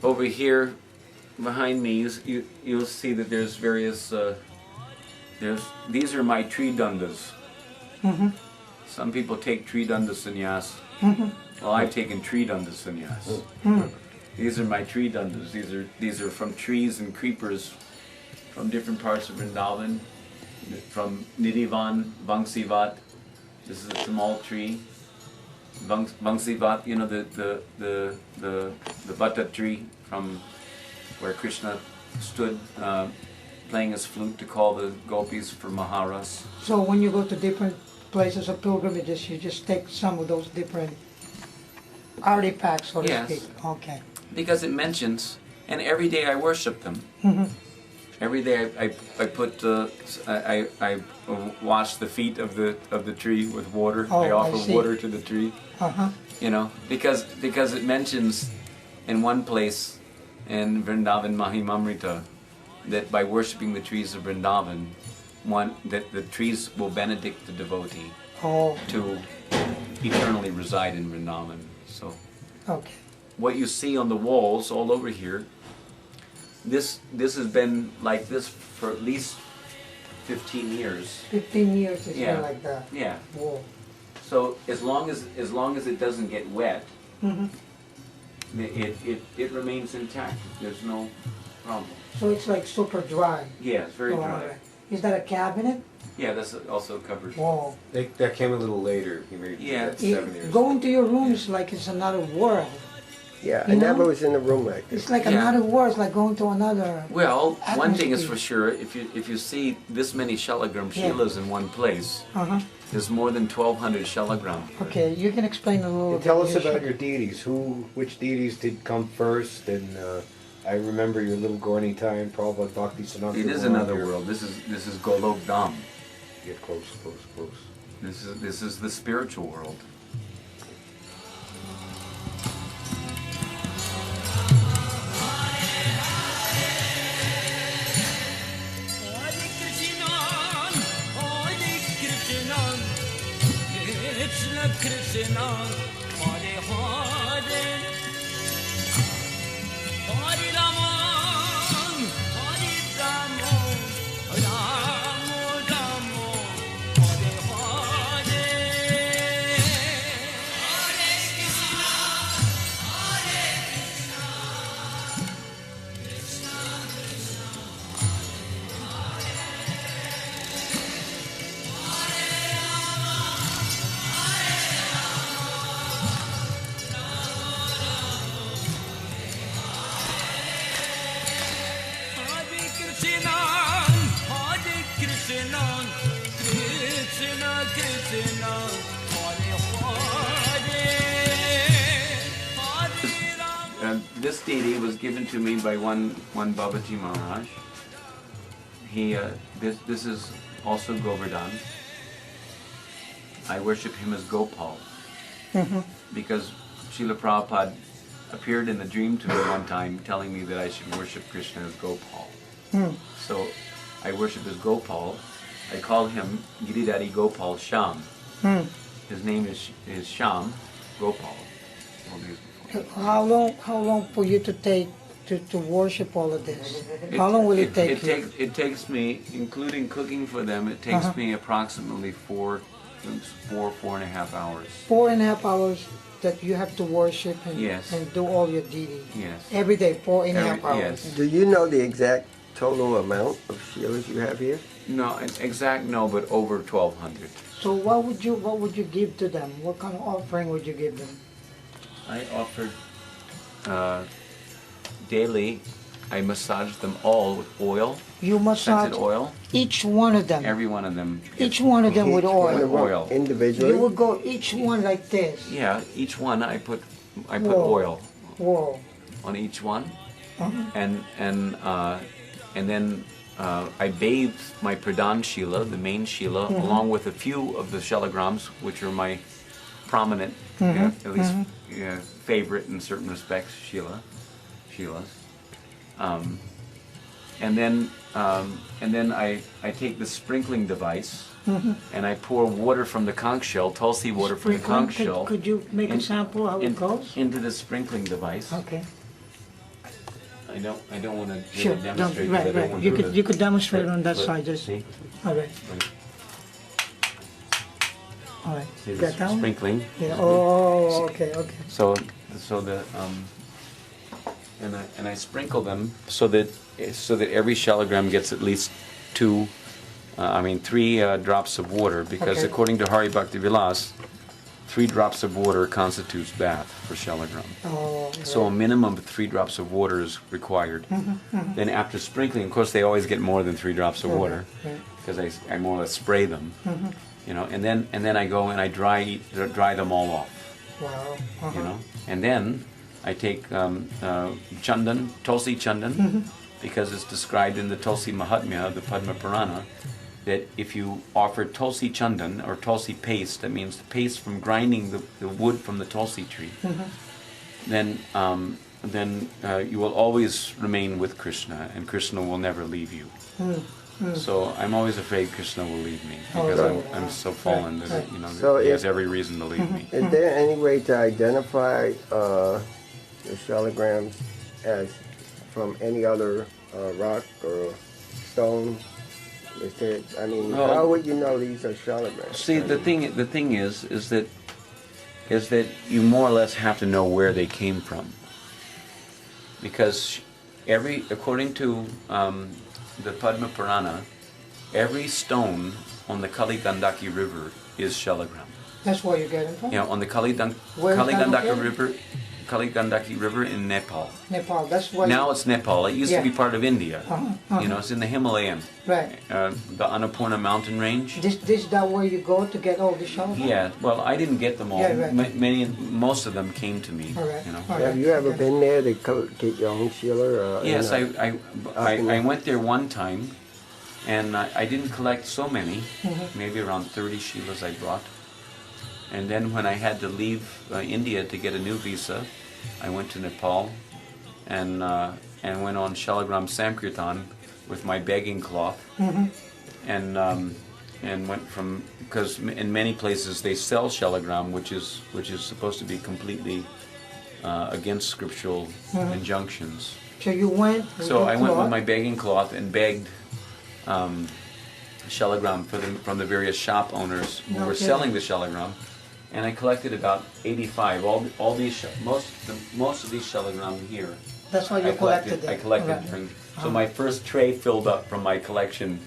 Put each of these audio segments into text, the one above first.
Over here, behind me, you'll see that there's various. These are my tree dundas. Mm-hmm. Some people take tree dunda sannyas. Mm-hmm. Well, I've taken tree dunda sannyas. Mm-hmm. These are my tree dundas. These are from trees and creepers from different parts of Vrindavan. From Nirivan, Vangsivat. This is a small tree. Vangsivat, you know, the vata tree from where Krishna stood playing his flute to call the gopis for Maharas. So when you go to different places of pilgrimages, you just take some of those different artifacts, so to speak. Okay. Because it mentions, and every day I worship them. Mm-hmm. Every day I put I wash the feet of the tree with water. Oh, I offer I see. water to the tree. Uh-huh. You know, because it mentions in one place in Vrindavan Mahimamrita that by worshipping the trees of Vrindavan, that the trees will benedict the devotee to eternally reside in Vrindavan. So, okay. What you see on the walls all over here, this has been like this for at least 15 years. 15 years it's been like that. Yeah. Whoa. So as long as it doesn't get wet, Mm-hmm. it remains intact. There's no problem. So it's like super dry. Yeah, it's very dry. Right. Is that a cabinet? Yeah, that's also covered. Whoa. That came a little later. He made that 7 years. Going to your room is like it's another world. Yeah, You I never know? was in a room like this. It's like Yeah. another world. It's like going to another. Well, one thing is atmosphere. for sure, if you see this many shalagram shilas in one place, Uh-huh. there's more than 1,200 shalagram. Okay, you can explain a little bit. Tell us Yes, about sure. your deities. Which deities did come first? And I remember your little Gorni time, Prabhupada Bhakti Sananda. It is another world. This is Golok Dham. Get close. This is the spiritual world. Krishna, Hare Hare, Hare Rama, Hare Rama, Rama Rama, Hare Hare, Hare Krishna, Krishna Krishna, Krishna Krishna, Hare Hare, This deity was given to me by one Babaji Maharaj. This is also Govardhan. I worship him as Gopal because Srila Prabhupada appeared in the dream to me one time telling me that I should worship Krishna as Gopal. So I worship as Gopal. I call him Giridhari Gopal Sham. His name is Sham Gopal. How long for you to take to worship all of this? How long will it take you? It takes me, including cooking for them, it takes me approximately 4.5 hours. 4.5 hours that you have to worship and, Yes. and do all your deity. Yes. Every day, 4.5 hours. Yes. Do you know the exact total amount of shilas you have here? No, exact no, but over 1,200. So what would you give to them? What kind of offering would you give them? I offered daily. I massaged them all with oil, You massage scented oil. each one of them. Every one of them. Each one of them with Each one oil. of them Oil. individually. You would go each one like this. Yeah, each one I put Whoa. oil Whoa. on each one, Uh-huh. and then I bathed my Pradhan Shila, the main Shila, along with a few of the Shalagrams, which are my prominent, at least favorite in certain respects, Shilas. And then I take the sprinkling device and I pour water from the conch shell, Tulsi water from the Sprinkling, conch shell. could you make a sample how it goes? Into the sprinkling device. Okay. I don't want to Sure. really demonstrate. 'cause I Right, don't right. want You to could do you could demonstrate on that but- side. Just see, all right. All right. see Got the that one? sprinkling. Yeah. Oh, okay, okay. So the and I sprinkle them so that every shalagram gets at least three drops of water, because Okay. according to Hari Bhakti Vilas, 3 drops of water constitutes bath for shalagram. Oh. So a minimum of 3 drops of water is required. Then after sprinkling, of course, they always get more than 3 drops of water, Right. because I more or less spray them, and then I go and I dry them all off, Wow. and then I take chandan, Tulsi chandan, because it's described in the Tulsi Mahatmya, the Padma Purana, that if you offer Tulsi chandan or Tulsi paste, that means the paste from grinding the wood from the Tulsi tree, then you will always remain with Krishna, and Krishna will never leave you. So I'm always afraid Krishna will leave me, because I'm so fallen that So he has if- every reason to leave me. Is there any way to identify the shalagrams as from any other rock or stone? Is there, Well, how would you know these are shalagrams? See, the thing is that you more or less have to know where they came from, because according to the Padma Purana, every stone on the Kali Gandaki River is shalagram. That's where you get it from? On the Kali Where is that located? Gandaki River in Nepal. Nepal. That's why. Now it's Nepal. It used to be Yeah. part of India. Uh-huh. It's in the Himalayan, Right. the Annapurna mountain range. This that where you go to get all the shells? Yeah, well, I didn't get them all. Yeah, right. Most of them came to me. All right. All right. Have you ever Okay. been there to get your own shila? Yes, I went there one time, and I didn't collect so many, maybe around 30 shilas I brought. And then when I had to leave India to get a new visa, I went to Nepal and went on Shalagram Sankirtan with my begging cloth, and went from, because in many places they sell Shalagram, which is supposed to be completely against scriptural injunctions. So you went. With So your I went with cloth. my begging cloth and begged shalagram from the various shop owners who No were kidding. selling the shalagram, and I collected about 85. All these most of these shalagram here. That's why you collected I it. collected Right. during. So my first tray filled up from my collection,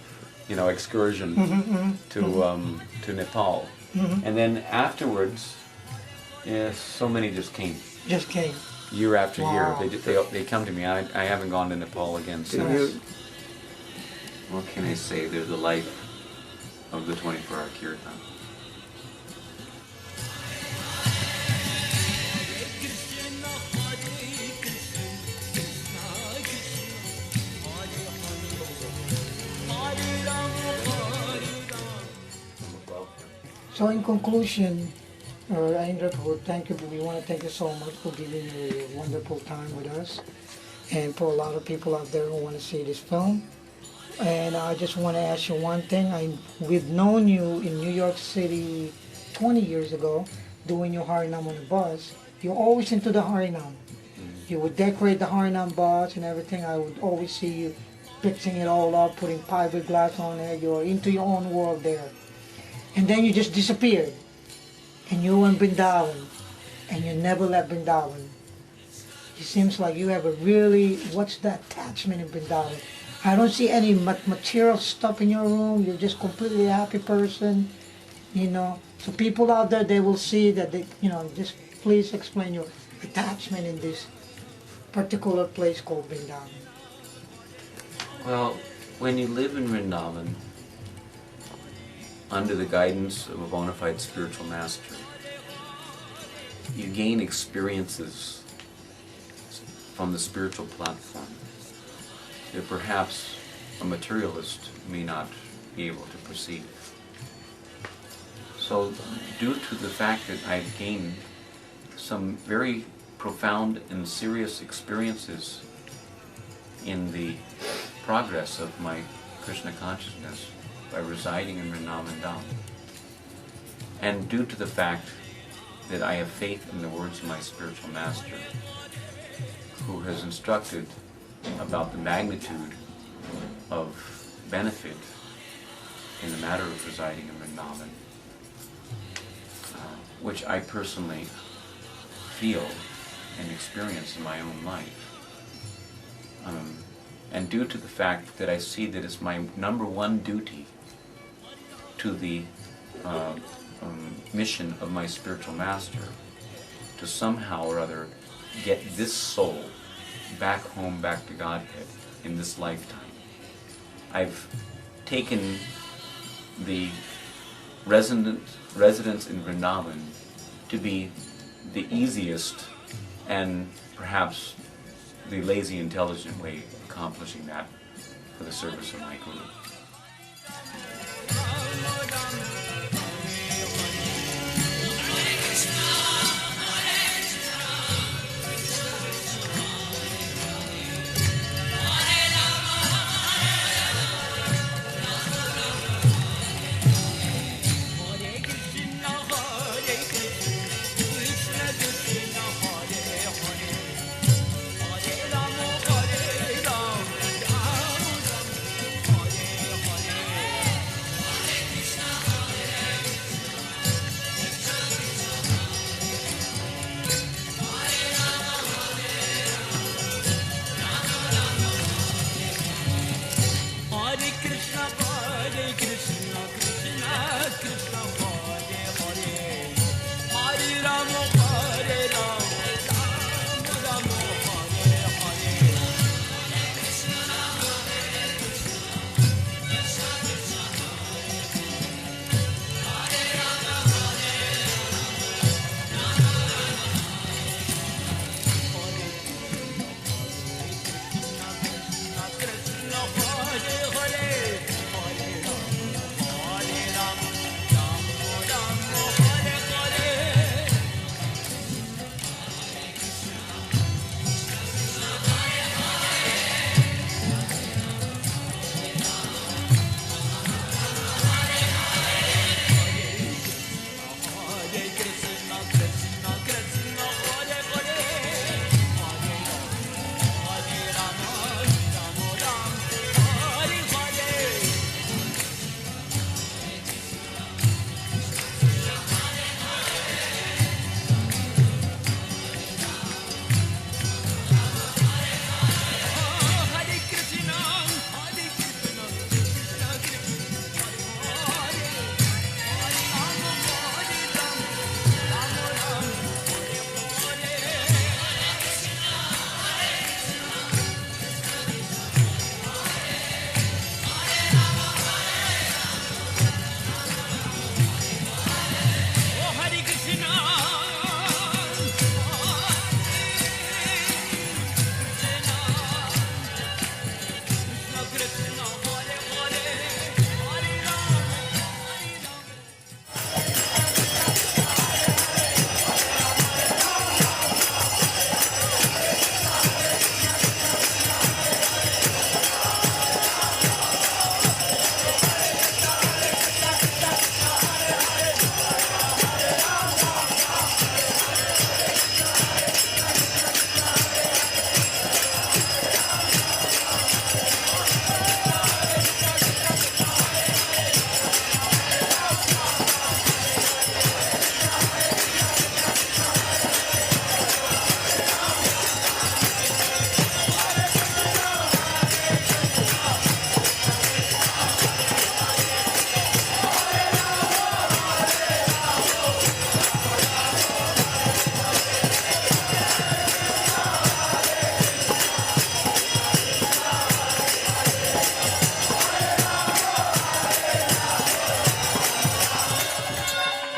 excursion to Nepal, and then afterwards, so many just came. Just came. Year after Wow. year, they come to me. I haven't gone to Nepal again since. you, What can I say? They're the life of the 24-hour kirtan. Krishna Hare Krishna Krishna Krishna Hare Hare Ram So in conclusion, Aindra, thank you. We want to thank you so much for giving a wonderful time with us, and for a lot of people out there who want to see this film. And I just want to ask you one thing. We've known you in New York City 20 years ago, doing your Harinam on the bus. You're always into the Harinam. You would decorate the Harinam bus and everything. I would always see you fixing it all up, putting fiberglass on it. You're into your own world there. And then you just disappeared. And you were in Vrindavan. And you never left Vrindavan. It seems like you have a really, what's that attachment in Vrindavan? I don't see any material stuff in your room. You're just completely happy person, you know. So people out there, they will see that they, you know, just please explain your attachment in this particular place called Vrindavan. Well, when you live in Vrindavan, under the guidance of a bona fide spiritual master, you gain experiences from the spiritual platform that perhaps a materialist may not be able to perceive. So, due to the fact that I've gained some very profound and serious experiences in the progress of my Krishna consciousness by residing in Vrindavan Dham, and due to the fact that I have faith in the words of my spiritual master, who has instructed about the magnitude of benefit in the matter of residing in Vrindavan, which I personally feel and experience in my own life. And due to the fact that I see that it's my number one duty to the mission of my spiritual master to somehow or other get this soul back home, back to Godhead in this lifetime. I've taken the residence in Vrindavan to be the easiest and perhaps the lazy, intelligent way of accomplishing that for the service of my Guru. Krishna, Krishna Krishna, Hare Hare, Hare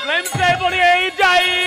प्रेम से बोलिए जय